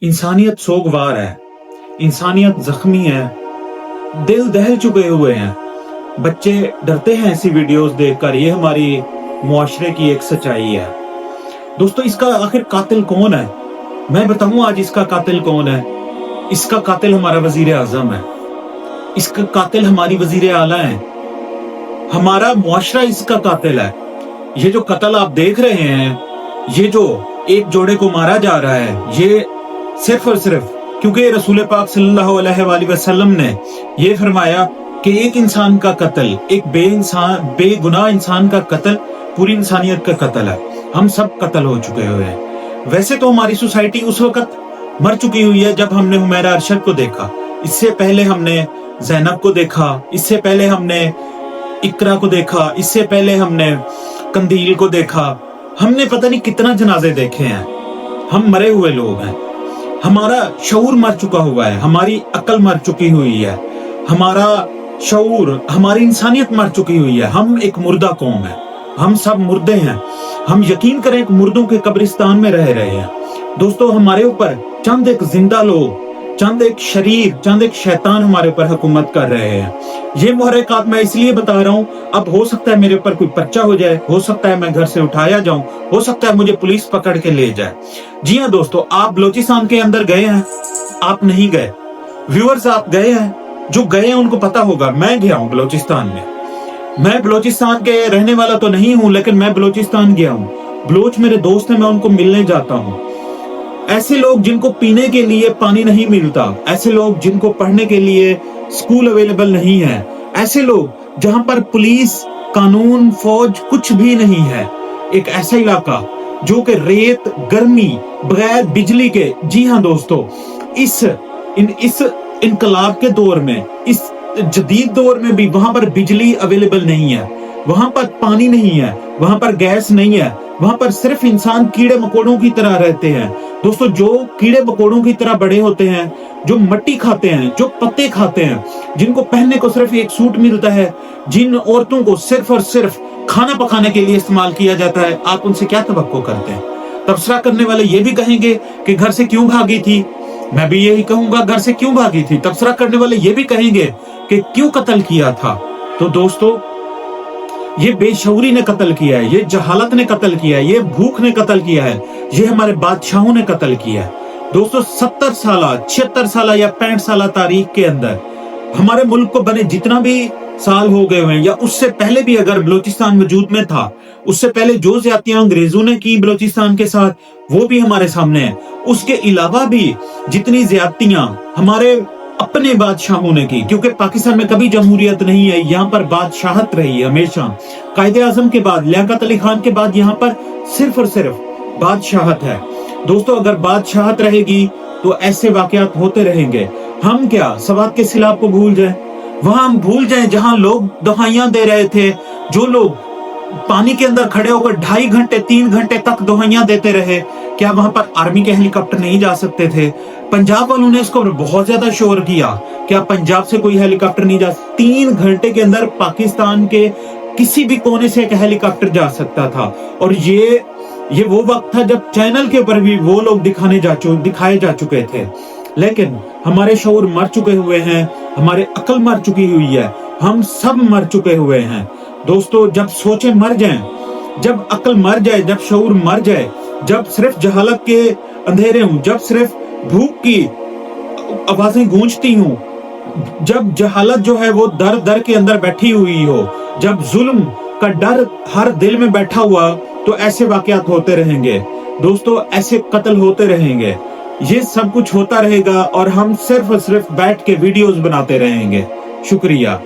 इंसानियत सोगवार है, इंसानियत जख्मी है, दिल दहल चुके हुए हैं। बच्चे डरते हैं ऐसी वीडियोस देखकर। ये हमारी मुआशरे की एक सच्चाई है। दोस्तों, इसका आखिर कातिल कौन है? मैं बताऊं आज इसका कातिल कौन है। इसका कातिल हमारा वजीर आजम है, इसका कातिल हमारी वजीर आला है, हमारा मुआशरा इसका कातिल है। ये जो कत्ल आप देख रहे हैं, ये जो एक जोड़े को मारा जा रहा है, ये सिर्फ और सिर्फ क्योंकि रसूल पाक सल्लल्लाहु अलैहि वसल्लम ने ये फरमाया कि एक इंसान का कत्ल, एक बेगुनाह इंसान का कत्ल पूरी इंसानियत का कत्ल है। हम सब कत्ल हो चुके हुए हैं। वैसे तो हमारी सोसाइटी उस वक्त मर चुकी हुई है जब हमने हुमैरा अरशद को देखा। इससे पहले हमने ज़ैनब को देखा, इससे पहले हमने इकरा को देखा, इससे पहले हमने कंदील को देखा। हमने पता नहीं कितना जनाजे देखे हैं। हम मरे हुए लोग हैं। हमारा शऊर मर चुका हुआ है, हमारी अक्ल मर चुकी हुई है, हमारा शऊर, हमारी इंसानियत मर चुकी हुई है। हम एक मुर्दा कौम है, हम सब मुर्दे हैं। हम यकीन करें एक मुर्दों के कब्रिस्तान में रह रहे हैं। दोस्तों, हमारे ऊपर चंद एक जिंदा लोग, चंद एक शरीर, चंद एक शैतान हमारे ऊपर हुकूमत कर रहे हैं। ये मुहर्रिकात मैं इसलिए बता रहा हूँ, अब हो सकता है मेरे ऊपर कोई पर्चा हो जाए, हो सकता है मैं घर से उठाया जाऊं, हो सकता है मुझे पुलिस पकड़ के ले जाए। जी हाँ दोस्तों, आप बलोचिस्तान के अंदर गए हैं? आप नहीं गए। व्यूअर्स, आप गए हैं? जो गए हैं उनको पता होगा। मैं गया हूँ बलोचिस्तान में। मैं बलोचिस्तान के रहने वाला तो नहीं हूँ, लेकिन मैं बलोचिस्तान गया हूँ। बलोच मेरे दोस्त हैं, मैं उनको मिलने जाता हूँ। ऐसे लोग जिनको पीने के लिए पानी नहीं मिलता, ऐसे लोग जिनको पढ़ने के लिए स्कूल अवेलेबल नहीं है, ऐसे लोग जहां पर पुलिस, कानून, फौज कुछ भी नहीं है, एक ऐसा इलाका जो कि रेत, गर्मी, बगैर बिजली के। जी हाँ दोस्तों, इस इनकलाब के दौर में, इस जदीद दौर में भी वहां पर बिजली अवेलेबल नहीं है, वहां पर पानी नहीं है, वहां पर गैस नहीं है, वहां पर सिर्फ इंसान कीड़े मकोड़ों की तरह रहते हैं। दोस्तों, जो कीड़े मकोड़ों की तरह बड़े होते हैं, जो मट्टी खाते हैं, जो पत्ते खाते हैं, जिनको पहनने को सिर्फ एक सूट मिलता है, जिन औरतों को सिर्फ और सिर्फ खाना पकाने के लिए इस्तेमाल किया जाता है, आप उनसे क्या तवक्को करते हैं? तबसरा करने वाले ये भी कहेंगे कि घर से क्यों भागी थी। मैं भी यही कहूंगा, घर से क्यों भागी थी। तबसरा करने वाले ये भी कहेंगे कि क्यों कत्ल किया था। तो दोस्तों, ये बेशऊरी ने कत्ल किया है, ये जहालत ने कत्ल किया है, ये भूख ने कत्ल किया है, ये हमारे बादशाहों ने कत्ल किया है। दोस्तों, 70 साल, 76 साल या 65 साल तारीख के अंदर हमारे मुल्क को बने जितना भी साल हो गए हैं, या उससे पहले भी अगर बलोचिस्तान वजूद में था, उससे पहले जो ज्यादतियां अंग्रेजों ने की बलोचिस्तान के साथ, वो भी हमारे सामने है। उसके अलावा भी जितनी ज्यादतियां हमारे अपने बादशाहों ने की, क्योंकि पाकिस्तान में कभी जमहूरियत नहीं है, यहाँ पर बादशाहत रही है हमेशा। कायदे आजम के बाद, लियाकत अली खान के बाद यहाँ पर सिर्फ और सिर्फ बादशाहत है। दोस्तों, अगर बादशाहत रहेगी तो ऐसे वाकयात होते रहेंगे। हम क्या सवात के सिलाब को भूल जाए? वहां हम भूल जाए जहां लोग दुहाइयां दे रहे थे, जो लोग पानी के अंदर खड़े होकर 2.5 घंटे 3 घंटे तक दुहाइयां देते रहे। क्या वहां पर आर्मी के हेलीकॉप्टर नहीं जा सकते थे? पंजाब वालों ने इसको बहुत ज्यादा शोर किया, क्या पंजाब से कोई हेलीकॉप्टर नहीं जा? 3 घंटे के अंदर पाकिस्तान के किसी भी कोने से एक हेलीकॉप्टर जा सकता था। और ये वो वक्त था जब चैनल के ऊपर भी वो लोग दिखाए जा चुके थे। लेकिन हमारे शऊर मर चुके हुए हैं, हमारे अक्ल मर चुकी हुई है, हम सब मर चुके हुए हैं। दोस्तों, जब सोचे मर जाएं, जब अक्ल मर जाए, जब शऊर मर जाए, जब सिर्फ जहालत के अंधेरे हों, जब सिर्फ भूख की आवाजें गूंजती हों, जब जहालत जो है वो दर दर के अंदर बैठी हुई हो, जब जुल्म का डर हर दिल में बैठा हुआ, तो ऐसे वाकयात होते रहेंगे। दोस्तों, ऐसे कत्ल होते रहेंगे, ये सब कुछ होता रहेगा, और हम सिर्फ और सिर्फ बैठ के वीडियोस बनाते रहेंगे। शुक्रिया।